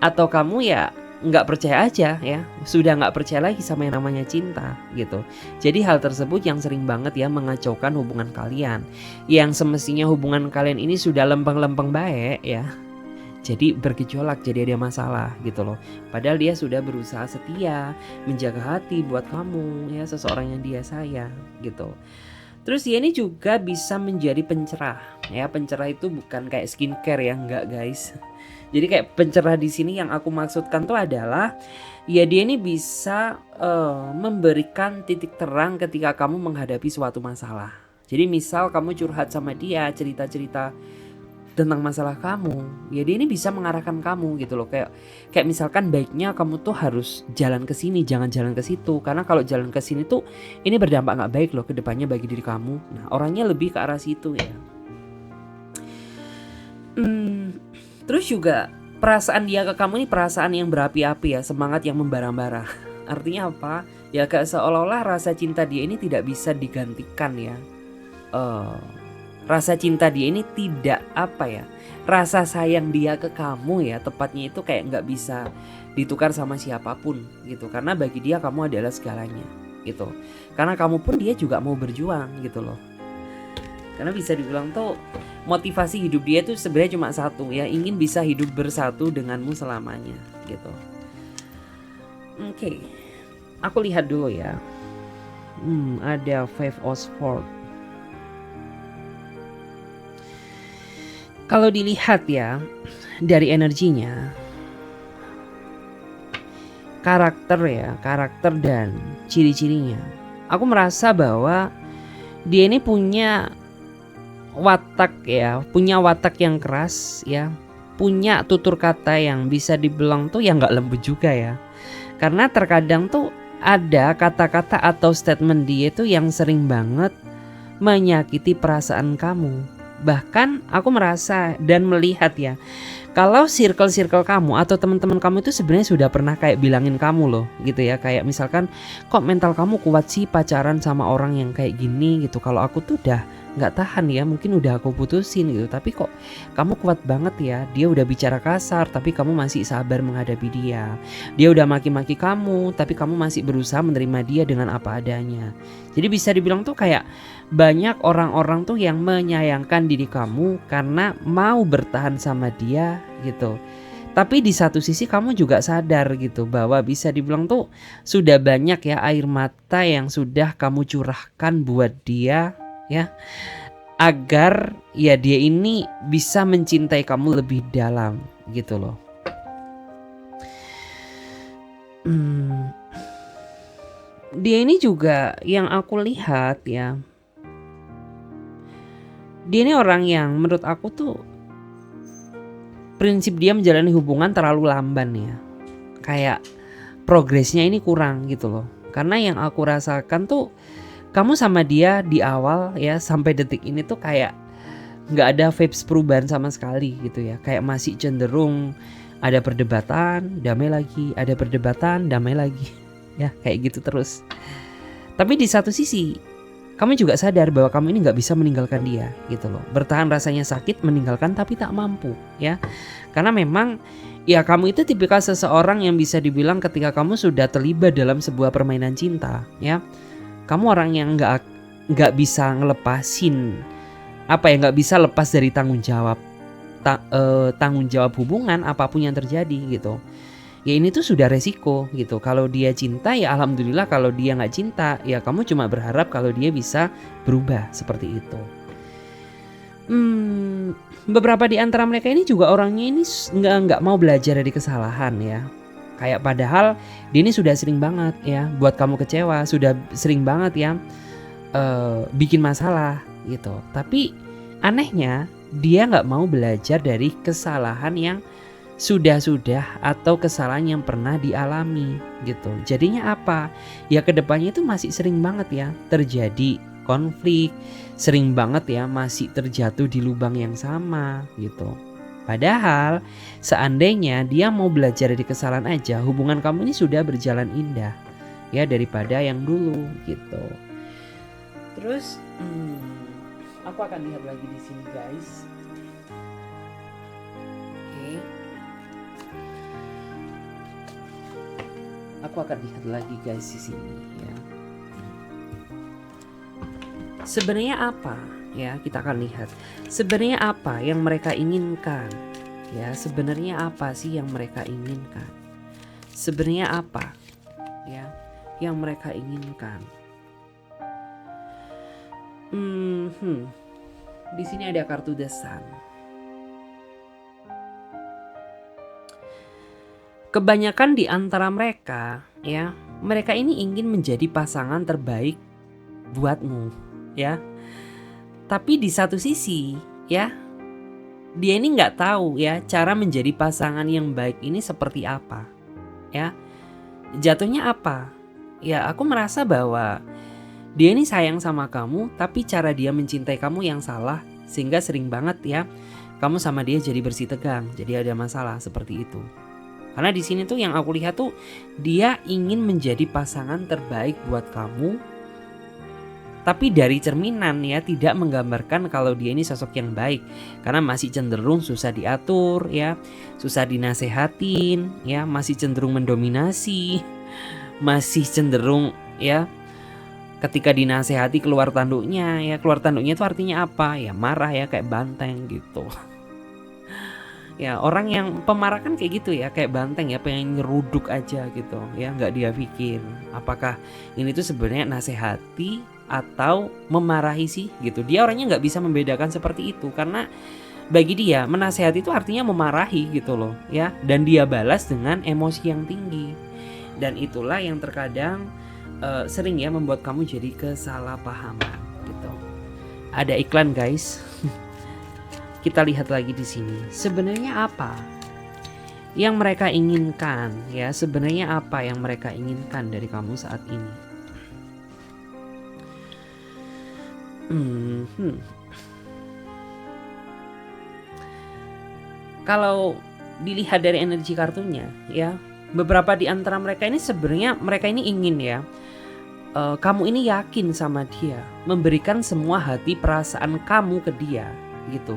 atau kamu ya nggak percaya aja ya, sudah nggak percaya lagi sama yang namanya cinta gitu. Jadi hal tersebut yang sering banget ya mengacaukan hubungan kalian. Yang semestinya hubungan kalian ini sudah lempeng-lempeng baik ya. Jadi bergejolak, jadi ada masalah gitu loh. Padahal dia sudah berusaha setia, menjaga hati buat kamu ya, seseorang yang dia sayang gitu. Terus dia ini juga bisa menjadi pencerah ya. Pencerah itu bukan kayak skincare ya, enggak guys. Jadi kayak pencerah di sini yang aku maksudkan tuh adalah ya dia ini bisa memberikan titik terang ketika kamu menghadapi suatu masalah. Jadi misal kamu curhat sama dia, cerita-cerita tentang masalah kamu, ya dia ini bisa mengarahkan kamu gitu loh. Kayak misalkan baiknya kamu tuh harus jalan ke sini, jangan jalan ke situ. Karena kalau jalan ke sini tuh ini berdampak nggak baik loh ke depannya bagi diri kamu. Nah, orangnya lebih ke arah situ ya. Terus juga perasaan dia ke kamu ini perasaan yang berapi-api ya, semangat yang membara-bara. Artinya apa? Ya kayak seolah-olah rasa cinta dia ini tidak bisa digantikan ya. Rasa cinta dia ini tidak rasa sayang dia ke kamu ya tepatnya itu kayak nggak bisa ditukar sama siapapun gitu. Karena bagi dia kamu adalah segalanya gitu. Karena kamu pun dia juga mau berjuang gitu loh. Karena bisa dibilang tuh motivasi hidup dia tuh sebenarnya cuma satu ya, ingin bisa hidup bersatu denganmu selamanya gitu. Oke. Aku lihat dulu ya. Ada Five of Swords. Kalau dilihat ya dari energinya, karakter dan ciri-cirinya, aku merasa bahwa dia ini punya watak yang keras ya, punya tutur kata yang bisa dibilang tuh yang nggak lembut juga ya. Karena terkadang tuh ada kata-kata atau statement dia tuh yang sering banget menyakiti perasaan kamu. Bahkan aku merasa dan melihat ya, kalau circle kamu atau teman-teman kamu itu sebenarnya sudah pernah kayak bilangin kamu loh gitu ya. Kayak misalkan kok mental kamu kuat sih pacaran sama orang yang kayak gini gitu. Kalau aku tuh udah gak tahan ya, mungkin udah aku putusin gitu. Tapi kok kamu kuat banget ya. Dia udah bicara kasar tapi kamu masih sabar menghadapi dia. Dia udah maki-maki kamu tapi kamu masih berusaha menerima dia dengan apa adanya. Jadi bisa dibilang tuh kayak banyak orang-orang tuh yang menyayangkan diri kamu karena mau bertahan sama dia gitu. Tapi di satu sisi kamu juga sadar gitu bahwa bisa dibilang tuh sudah banyak ya air mata yang sudah kamu curahkan buat dia ya, agar ya dia ini bisa mencintai kamu lebih dalam gitu loh. dia ini juga yang aku lihat ya, dia ini orang yang menurut aku tuh prinsip dia menjalani hubungan terlalu lamban ya. Kayak progresnya ini kurang gitu loh. Karena yang aku rasakan tuh kamu sama dia di awal ya sampai detik ini tuh kayak nggak ada vibes perubahan sama sekali gitu ya. Kayak masih cenderung ada perdebatan, damai lagi, ada perdebatan, damai lagi. Ya kayak gitu terus. Tapi di satu sisi kamu juga sadar bahwa kamu ini nggak bisa meninggalkan dia gitu loh. Bertahan rasanya sakit, meninggalkan tapi tak mampu ya. Karena memang ya kamu itu tipikal seseorang yang bisa dibilang ketika kamu sudah terlibat dalam sebuah permainan cinta ya. Kamu orang yang nggak bisa ngelepasin nggak bisa lepas dari tanggung jawab tanggung jawab hubungan apapun yang terjadi gitu. Ya ini tuh sudah resiko gitu. Kalau dia cinta ya alhamdulillah, kalau dia nggak cinta ya kamu cuma berharap kalau dia bisa berubah seperti itu. Beberapa di antara mereka ini juga orangnya ini nggak mau belajar dari kesalahan ya. Kayak padahal dia ini sudah sering banget ya buat kamu kecewa, sudah sering banget ya bikin masalah gitu. Tapi anehnya dia nggak mau belajar dari kesalahan yang sudah atau kesalahan yang pernah dialami gitu. Jadinya apa? Ya kedepannya itu masih sering banget ya terjadi konflik, sering banget ya masih terjatuh di lubang yang sama gitu. Padahal seandainya dia mau belajar dari kesalahan aja, hubungan kamu ini sudah berjalan indah ya daripada yang dulu gitu. Terus aku akan lihat lagi di sini guys. Oke. Aku akan lihat lagi guys di sini ya. Sebenarnya apa ya, kita akan lihat. Sebenarnya apa yang mereka inginkan? Ya, sebenarnya apa sih yang mereka inginkan? Sebenarnya apa ya yang mereka inginkan? Di sini ada kartu The Sun. Kebanyakan di antara mereka ya, mereka ini ingin menjadi pasangan terbaik buatmu ya. Tapi di satu sisi ya, dia ini nggak tahu ya cara menjadi pasangan yang baik ini seperti apa ya. Jatuhnya apa? Ya aku merasa bahwa dia ini sayang sama kamu, tapi cara dia mencintai kamu yang salah, sehingga sering banget ya kamu sama dia jadi bersitegang, jadi ada masalah seperti itu. Karena di sini tuh yang aku lihat tuh dia ingin menjadi pasangan terbaik buat kamu, tapi dari cerminan ya tidak menggambarkan kalau dia ini sosok yang baik, karena masih cenderung susah diatur ya, susah dinasehatin ya, masih cenderung mendominasi, masih cenderung ya ketika dinasehati keluar tanduknya ya. Keluar tanduknya itu artinya apa ya, marah ya, kayak banteng gitu. Ya orang yang pemarah kan kayak gitu ya, kayak banteng ya, pengen nyeruduk aja gitu ya, nggak dia pikir apakah ini tuh sebenarnya nasehati atau memarahi sih gitu. Dia orangnya nggak bisa membedakan seperti itu, karena bagi dia menasehati itu artinya memarahi gitu loh ya, dan dia balas dengan emosi yang tinggi. Dan itulah yang terkadang sering ya membuat kamu jadi kesalahpahaman gitu. Ada iklan guys. Kita lihat lagi di sini. Sebenarnya apa yang mereka inginkan ya? Sebenarnya apa yang mereka inginkan dari kamu saat ini? Kalau dilihat dari energi kartunya ya, beberapa di antara mereka ini sebenarnya mereka ini ingin ya kamu ini yakin sama dia, memberikan semua hati perasaan kamu ke dia gitu.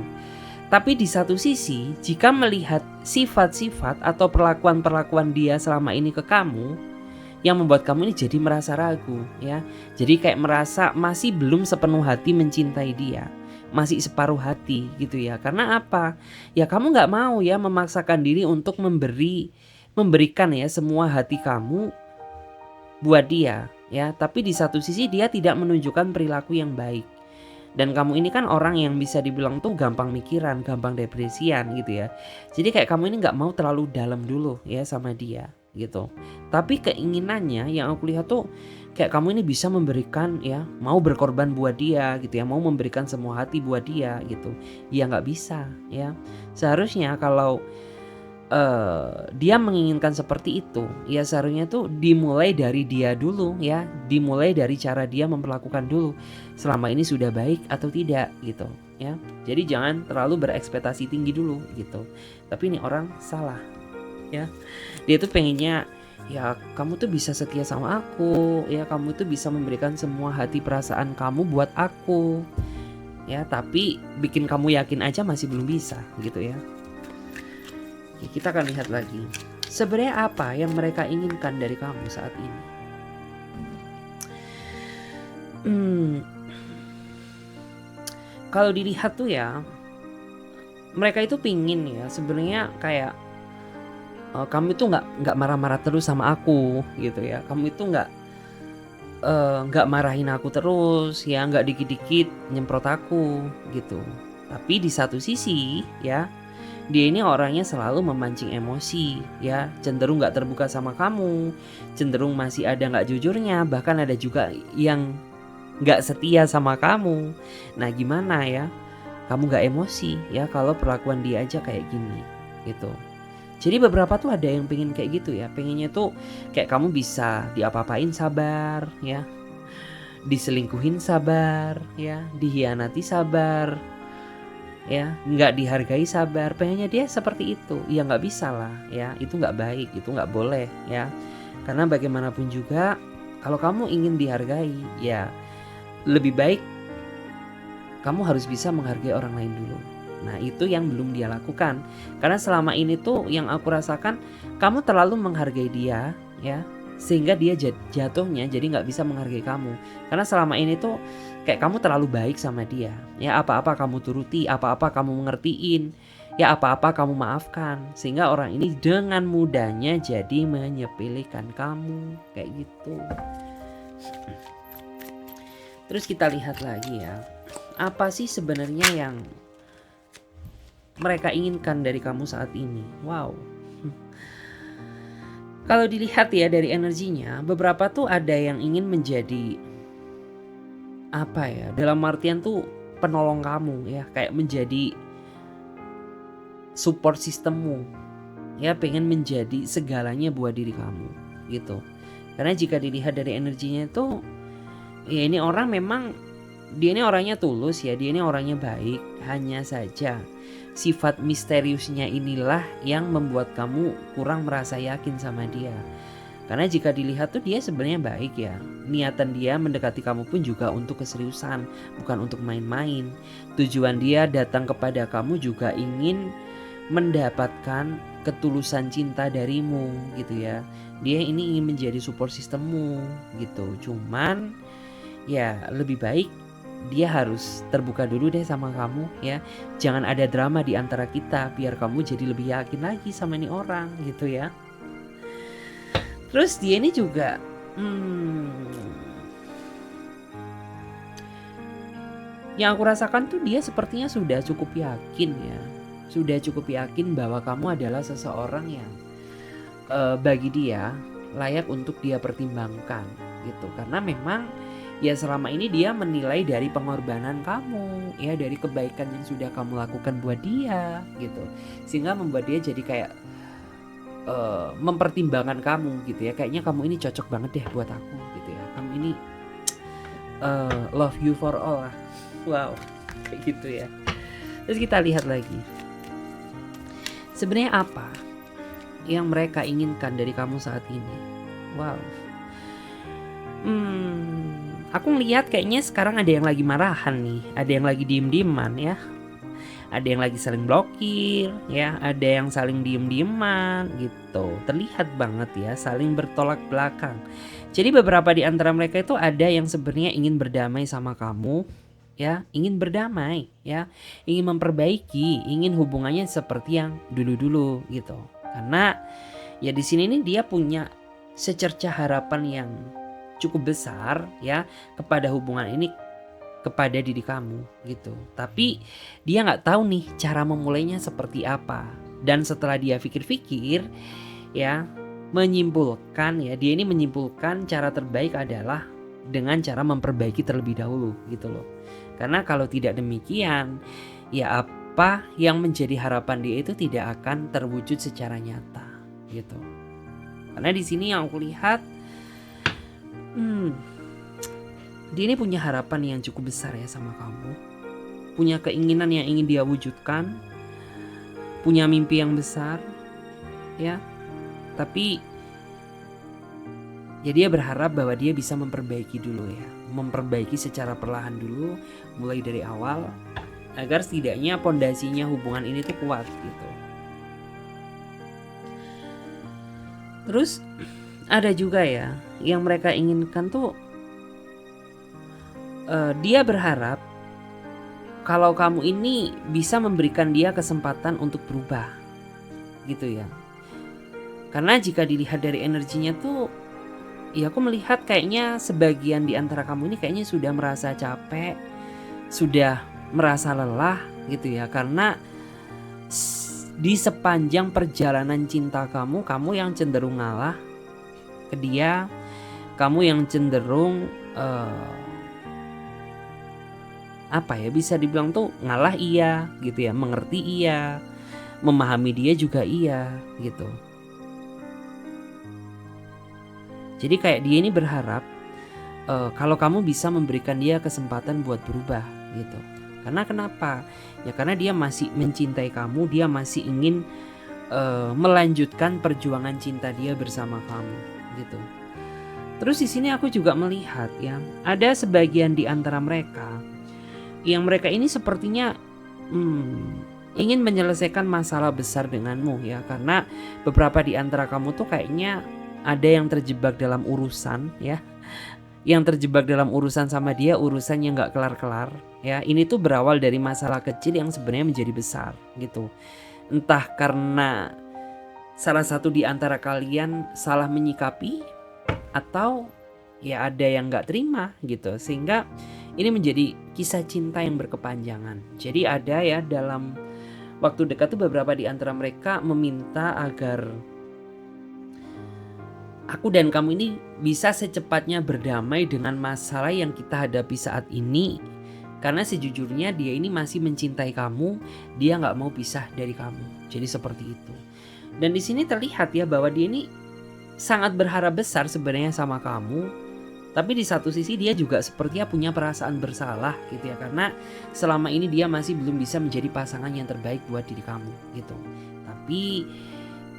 Tapi di satu sisi, jika melihat sifat-sifat atau perlakuan-perlakuan dia selama ini ke kamu, yang membuat kamu ini jadi merasa ragu ya. Jadi kayak merasa masih belum sepenuh hati mencintai dia, masih separuh hati gitu ya. Karena apa? Ya kamu gak mau ya memaksakan diri untuk memberikan ya semua hati kamu buat dia ya. Tapi di satu sisi dia tidak menunjukkan perilaku yang baik. Dan kamu ini kan orang yang bisa dibilang tuh gampang mikiran, gampang depresian gitu ya. Jadi kayak kamu ini gak mau terlalu dalam dulu ya sama dia gitu. Tapi keinginannya yang aku lihat tuh kayak kamu ini bisa memberikan ya, mau berkorban buat dia gitu ya, mau memberikan semua hati buat dia gitu. Ya nggak bisa ya. Seharusnya kalau dia menginginkan seperti itu, ya seharusnya tuh dimulai dari dia dulu ya, dimulai dari cara dia memperlakukan dulu, selama ini sudah baik atau tidak gitu ya. Jadi jangan terlalu berekspektasi tinggi dulu gitu. Tapi ini orang salah ya. Dia tuh pengennya ya kamu tuh bisa setia sama aku, ya kamu tuh bisa memberikan semua hati perasaan kamu buat aku. Ya, tapi bikin kamu yakin aja masih belum bisa gitu ya. Oke, kita akan lihat lagi. Sebenarnya apa yang mereka inginkan dari kamu saat ini? Kalau dilihat tuh ya, mereka itu pingin ya sebenarnya kayak kamu itu nggak marah-marah terus sama aku gitu ya. Kamu itu nggak marahin aku terus ya, nggak dikit-dikit nyemprot aku gitu. Tapi di satu sisi ya, dia ini orangnya selalu memancing emosi ya, cenderung nggak terbuka sama kamu, cenderung masih ada nggak jujurnya, bahkan ada juga yang nggak setia sama kamu. Nah gimana ya, kamu nggak emosi ya kalau perlakuan dia aja kayak gini gitu. Jadi beberapa tuh ada yang pengen kayak gitu ya, pengennya tuh kayak kamu bisa diapa-apain sabar ya, diselingkuhin sabar ya, dihianati sabar ya, nggak dihargai sabar, pengennya dia seperti itu. Ya nggak bisa lah ya, itu nggak baik, itu nggak boleh ya. Karena bagaimanapun juga kalau kamu ingin dihargai ya lebih baik kamu harus bisa menghargai orang lain dulu. Nah itu yang belum dia lakukan. Karena selama ini tuh yang aku rasakan kamu terlalu menghargai dia ya, sehingga dia jatuhnya jadi nggak bisa menghargai kamu. Karena selama ini tuh kayak kamu terlalu baik sama dia ya, apa-apa kamu turuti, apa-apa kamu mengertiin ya, apa-apa kamu maafkan, sehingga orang ini dengan mudahnya jadi menyepelekan kamu kayak gitu. Terus kita lihat lagi ya, apa sih sebenarnya yang mereka inginkan dari kamu saat ini? Wow. Kalau dilihat ya dari energinya, beberapa tuh ada yang ingin menjadi apa ya, dalam artian tuh penolong kamu ya, kayak menjadi support sistemmu ya, pengen menjadi segalanya buat diri kamu gitu. Karena jika dilihat dari energinya itu ya, ini orang memang dia ini orangnya tulus ya, dia ini orangnya baik, hanya saja sifat misteriusnya inilah yang membuat kamu kurang merasa yakin sama dia. Karena jika dilihat tuh dia sebenarnya baik ya. Niatan dia mendekati kamu pun juga untuk keseriusan, bukan untuk main-main. Tujuan dia datang kepada kamu juga ingin mendapatkan ketulusan cinta darimu gitu ya. Dia ini ingin menjadi support sistemmu gitu. Cuman ya lebih baik dia harus terbuka dulu deh sama kamu ya. Jangan ada drama di antara kita, biar kamu jadi lebih yakin lagi sama ini orang gitu ya. Terus dia ini juga yang aku rasakan tuh dia sepertinya sudah cukup yakin ya. Sudah cukup yakin bahwa kamu adalah seseorang yang bagi dia layak untuk dia pertimbangkan gitu. Karena memang ya selama ini dia menilai dari pengorbanan kamu ya, dari kebaikan yang sudah kamu lakukan buat dia gitu. Sehingga membuat dia jadi kayak mempertimbangkan kamu gitu ya, kayaknya kamu ini cocok banget deh buat aku gitu ya, kamu ini love you for all lah. Wow, kayak gitu ya. Terus kita lihat lagi, sebenarnya apa yang mereka inginkan dari kamu saat ini. Wow, aku ngeliat kayaknya sekarang ada yang lagi marahan nih, ada yang lagi diem-dieman ya, ada yang lagi saling blokir ya, ada yang saling diem-dieman gitu. Terlihat banget ya saling bertolak belakang. Jadi beberapa di antara mereka itu ada yang sebenarnya ingin berdamai sama kamu ya, ingin berdamai ya, ingin memperbaiki, ingin hubungannya seperti yang dulu-dulu gitu. Karena ya di sini nih dia punya secercah harapan yang cukup besar ya kepada hubungan ini, kepada diri kamu gitu. Tapi dia nggak tahu nih cara memulainya seperti apa. Dan setelah dia pikir-pikir ya, menyimpulkan ya, dia ini menyimpulkan cara terbaik adalah dengan cara memperbaiki terlebih dahulu gitu loh. Karena kalau tidak demikian, ya apa yang menjadi harapan dia itu tidak akan terwujud secara nyata gitu. Karena di sini yang aku lihat, dia ini punya harapan yang cukup besar ya sama kamu, punya keinginan yang ingin dia wujudkan, punya mimpi yang besar ya. Tapi ya dia berharap bahwa dia bisa memperbaiki dulu ya, memperbaiki secara perlahan dulu, mulai dari awal, agar setidaknya pondasinya hubungan ini tuh kuat gitu. Terus ada juga ya yang mereka inginkan tuh, dia berharap kalau kamu ini bisa memberikan dia kesempatan untuk berubah gitu ya. Karena jika dilihat dari energinya tuh, ya aku melihat kayaknya sebagian di antara kamu ini kayaknya sudah merasa capek, sudah merasa lelah gitu ya. Karena di sepanjang perjalanan cinta kamu yang cenderung ngalah ke dia, kamu yang cenderung apa ya, bisa dibilang tuh ngalah iya gitu ya, mengerti iya, memahami dia juga iya gitu. Jadi kayak dia ini berharap kalau kamu bisa memberikan dia kesempatan buat berubah gitu. Karena kenapa? Ya karena dia masih mencintai kamu, dia masih ingin melanjutkan perjuangan cinta dia bersama kamu gitu. Terus di sini aku juga melihat ya, ada sebagian di antara mereka yang mereka ini sepertinya ingin menyelesaikan masalah besar denganmu ya. Karena beberapa di antara kamu tuh kayaknya ada yang terjebak dalam urusan ya, yang terjebak dalam urusan sama dia, urusan yang gak kelar-kelar ya. Ini tuh berawal dari masalah kecil yang sebenarnya menjadi besar gitu. Entah karena salah satu di antara kalian salah menyikapi, atau ya ada yang gak terima gitu, sehingga ini menjadi kisah cinta yang berkepanjangan. Jadi ada ya dalam waktu dekat tuh beberapa di antara mereka meminta agar aku dan kamu ini bisa secepatnya berdamai dengan masalah yang kita hadapi saat ini. Karena sejujurnya dia ini masih mencintai kamu, dia nggak mau pisah dari kamu. Jadi seperti itu. Dan di sini terlihat ya bahwa dia ini sangat berharap besar sebenarnya sama kamu. Tapi di satu sisi dia juga sepertinya punya perasaan bersalah gitu ya. Karena selama ini dia masih belum bisa menjadi pasangan yang terbaik buat diri kamu gitu. Tapi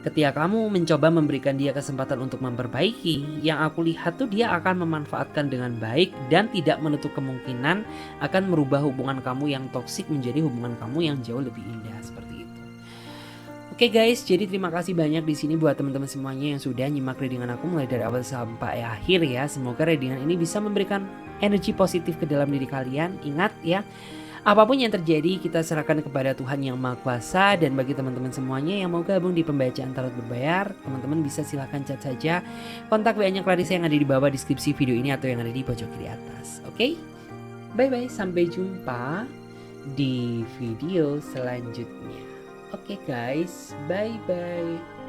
ketika kamu mencoba memberikan dia kesempatan untuk memperbaiki, yang aku lihat tuh dia akan memanfaatkan dengan baik dan tidak menutup kemungkinan akan merubah hubungan kamu yang toksik menjadi hubungan kamu yang jauh lebih indah seperti itu. Oke guys, jadi terima kasih banyak di sini buat teman-teman semuanya yang sudah nyimak readingan aku mulai dari awal sampai akhir ya. Semoga readingan ini bisa memberikan energi positif ke dalam diri kalian. Ingat ya, apapun yang terjadi kita serahkan kepada Tuhan Yang Maha Kuasa. Dan bagi teman-teman semuanya yang mau gabung di pembacaan tarot berbayar, teman-teman bisa silahkan chat saja kontak WA-nya Clarissa yang ada di bawah deskripsi video ini atau yang ada di pojok kiri atas. Oke? Bye-bye, sampai jumpa di video selanjutnya. Oke guys, bye-bye.